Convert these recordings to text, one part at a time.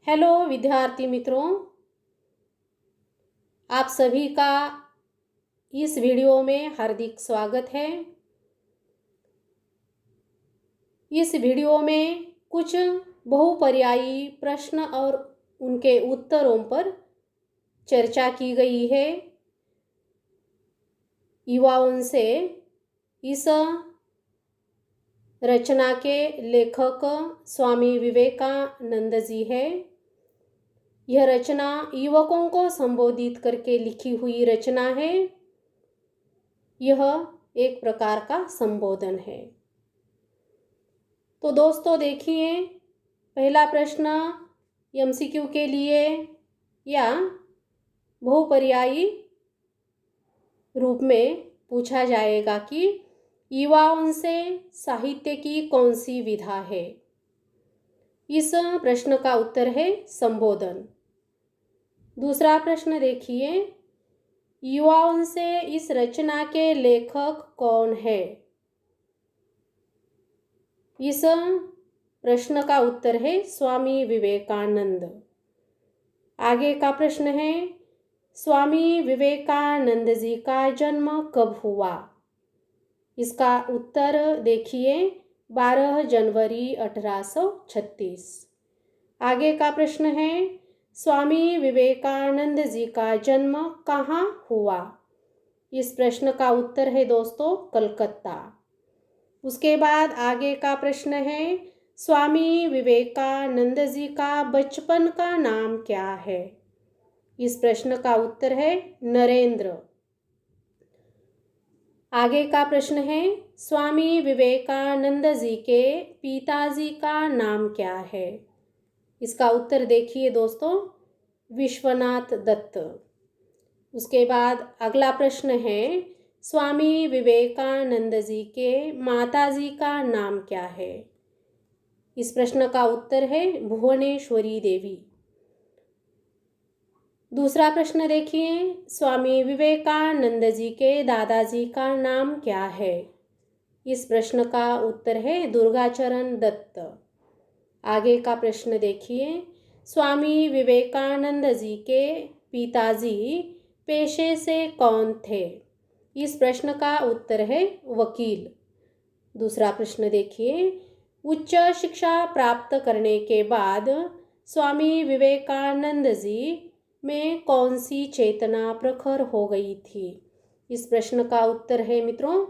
Hello विद्यार्थी मित्रों, आप सभी का इस वीडियो में हार्दिक स्वागत है। इस वीडियो में कुछ बहुपर्यायी प्रश्न और उनके उत्तरों पर चर्चा की गई है। युवाओं से इस रचना के लेखक स्वामी विवेकानंद जी है। यह रचना युवकों को संबोधित करके लिखी हुई रचना है। यह एक प्रकार का संबोधन है। तो दोस्तों देखिए, पहला प्रश्न एमसीक्यू के लिए या बहुपर्यायी रूप में पूछा जाएगा कि युवाओं से साहित्य की कौन सी विधा है। इस प्रश्न का उत्तर है संबोधन। दूसरा प्रश्न देखिए, युवाओं से इस रचना के लेखक कौन है। इस प्रश्न का उत्तर है स्वामी विवेकानंद। आगे का प्रश्न है, स्वामी विवेकानंद जी का जन्म कब हुआ। इसका उत्तर देखिए 12 जनवरी 1836। आगे का प्रश्न है, स्वामी विवेकानंद जी का जन्म कहाँ हुआ। इस प्रश्न का उत्तर है दोस्तों कलकत्ता। उसके बाद आगे का प्रश्न है, स्वामी विवेकानंद जी का बचपन का नाम क्या है। इस प्रश्न का उत्तर है नरेंद्र। आगे का प्रश्न है, स्वामी विवेकानंद जी के पिताजी का नाम क्या है। इसका उत्तर देखिए दोस्तों विश्वनाथ दत्त। उसके बाद अगला प्रश्न है, स्वामी विवेकानंद जी के माताजी का नाम क्या है। इस प्रश्न का उत्तर है भुवनेश्वरी देवी। दूसरा प्रश्न देखिए, स्वामी विवेकानंद जी के दादाजी का नाम क्या है। इस प्रश्न का उत्तर है दुर्गाचरण दत्त। आगे का प्रश्न देखिए, स्वामी विवेकानंद जी के पिताजी पेशे से कौन थे। इस प्रश्न का उत्तर है वकील। दूसरा प्रश्न देखिए, उच्च शिक्षा प्राप्त करने के बाद स्वामी विवेकानंद जी में कौन सी चेतना प्रखर हो गई थी। इस प्रश्न का उत्तर है मित्रों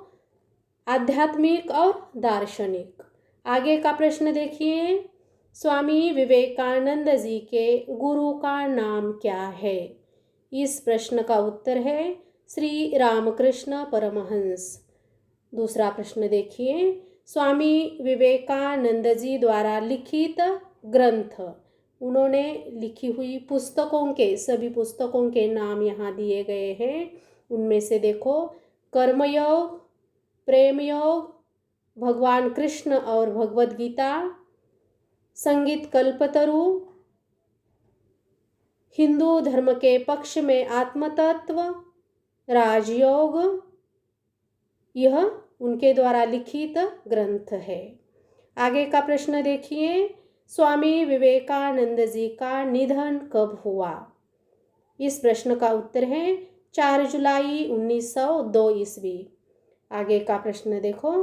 आध्यात्मिक और दार्शनिक। आगे का प्रश्न देखिए, स्वामी विवेकानंद जी के गुरु का नाम क्या है। इस प्रश्न का उत्तर है श्री रामकृष्ण परमहंस। दूसरा प्रश्न देखिए, स्वामी विवेकानंद जी द्वारा लिखित ग्रंथ, उन्होंने लिखी हुई पुस्तकों के सभी पुस्तकों के नाम यहाँ दिए गए हैं। उनमें से देखो कर्मयोग, प्रेम योग, भगवान कृष्ण और भगवद गीता, संगीत कल्पतरु, हिंदू धर्म के पक्ष में आत्मतत्व, राजयोग, यह उनके द्वारा लिखित ग्रंथ है। आगे का प्रश्न देखिए, स्वामी विवेकानंद जी का निधन कब हुआ। इस प्रश्न का उत्तर है 4 जुलाई 1902 ईस्वी। आगे का प्रश्न देखो,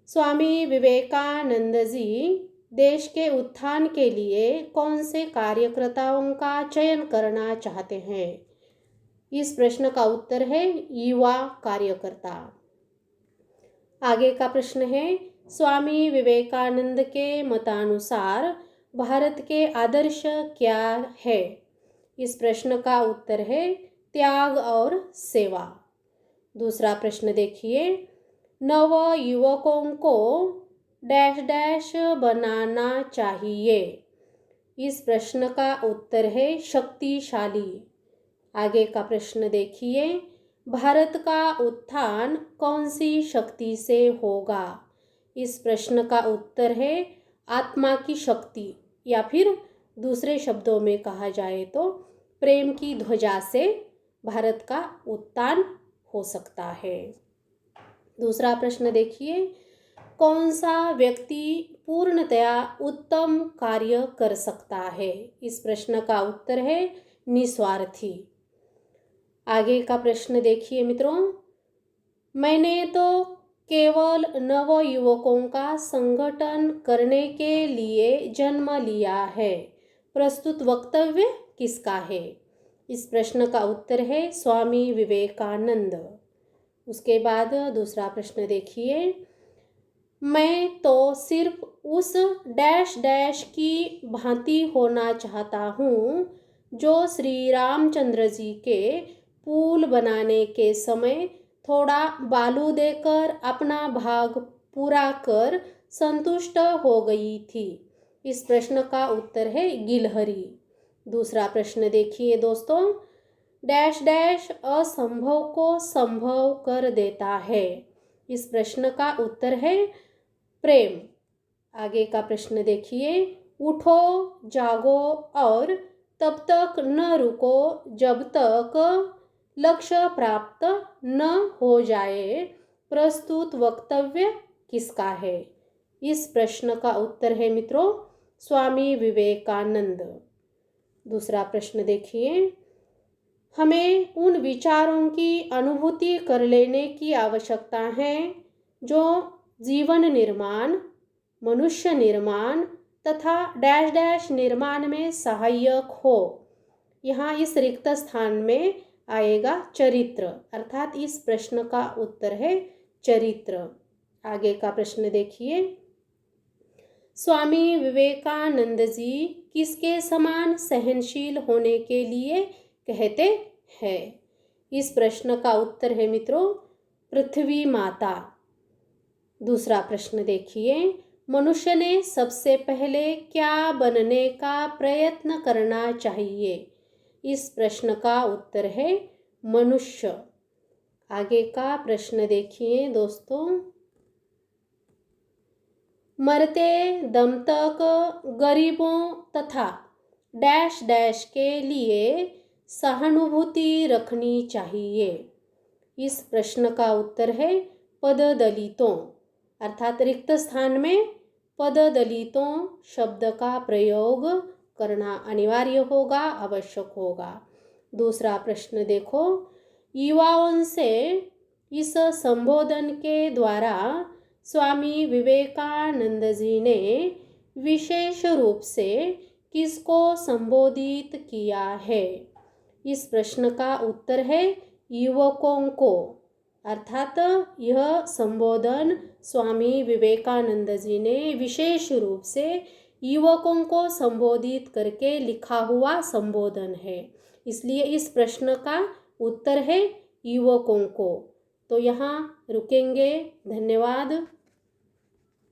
स्वामी विवेकानंद जी देश के उत्थान के लिए कौन से कार्यकर्ताओं का चयन करना चाहते हैं। इस प्रश्न का उत्तर है युवा कार्यकर्ता। आगे का प्रश्न है, स्वामी विवेकानंद के मतानुसार भारत के आदर्श क्या है। इस प्रश्न का उत्तर है त्याग और सेवा। दूसरा प्रश्न देखिए, नव युवकों को डैश डैश बनाना चाहिए। इस प्रश्न का उत्तर है शक्तिशाली। आगे का प्रश्न देखिए, भारत का उत्थान कौन सी शक्ति से होगा। इस प्रश्न का उत्तर है आत्मा की शक्ति, या फिर दूसरे शब्दों में कहा जाए तो प्रेम की ध्वजा से भारत का उत्थान हो सकता है। दूसरा प्रश्न देखिए, कौन सा व्यक्ति पूर्णतया उत्तम कार्य कर सकता है? इस प्रश्न का उत्तर है निस्वार्थी। आगे का प्रश्न देखिए मित्रों, मैंने तो केवल नव युवकों का संगठन करने के लिए जन्म लिया है। प्रस्तुत वक्तव्य किसका है? इस प्रश्न का उत्तर है स्वामी विवेकानंद। उसके बाद दूसरा प्रश्न देखिए, मैं तो सिर्फ उस डैश डैश की भांति होना चाहता हूँ जो श्री रामचंद्र जी के पुल बनाने के समय थोड़ा बालू देकर अपना भाग पूरा कर संतुष्ट हो गई थी। इस प्रश्न का उत्तर है गिलहरी। दूसरा प्रश्न देखिए दोस्तों, डैश डैश असंभव को संभव कर देता है। इस प्रश्न का उत्तर है प्रेम। आगे का प्रश्न देखिए, उठो जागो और तब तक न रुको जब तक लक्ष्य प्राप्त न हो जाए। प्रस्तुत वक्तव्य किसका है? इस प्रश्न का उत्तर है मित्रों स्वामी विवेकानंद। दूसरा प्रश्न देखिए, हमें उन विचारों की अनुभूति कर लेने की आवश्यकता है जो जीवन निर्माण, मनुष्य निर्माण तथा डैश डैश निर्माण में सहायक हो। यहाँ इस रिक्त स्थान में आएगा चरित्र, अर्थात इस प्रश्न का उत्तर है चरित्र। आगे का प्रश्न देखिए, स्वामी विवेकानंद जी किसके समान सहनशील होने के लिए कहते हैं? इस प्रश्न का उत्तर है मित्रों पृथ्वी माता। दूसरा प्रश्न देखिए, मनुष्य ने सबसे पहले क्या बनने का प्रयत्न करना चाहिए? इस प्रश्न का उत्तर है मनुष्य। आगे का प्रश्न देखिए दोस्तों, मरते दम तक गरीबों तथा डैश डैश के लिए सहानुभूति रखनी चाहिए। इस प्रश्न का उत्तर है पद दलितों, अर्थात रिक्त स्थान में पद दलितों शब्द का प्रयोग करना अनिवार्य होगा, आवश्यक होगा। दूसरा प्रश्न देखो, युवाओं से इस संबोधन के द्वारा स्वामी विवेकानंद जी ने विशेष रूप से किसको संबोधित किया है? इस प्रश्न का उत्तर है युवकों को, अर्थात यह संबोधन स्वामी विवेकानंद जी ने विशेष रूप से युवकों को संबोधित करके लिखा हुआ संबोधन है, इसलिए इस प्रश्न का उत्तर है युवकों को। तो यहाँ रुकेंगे। धन्यवाद।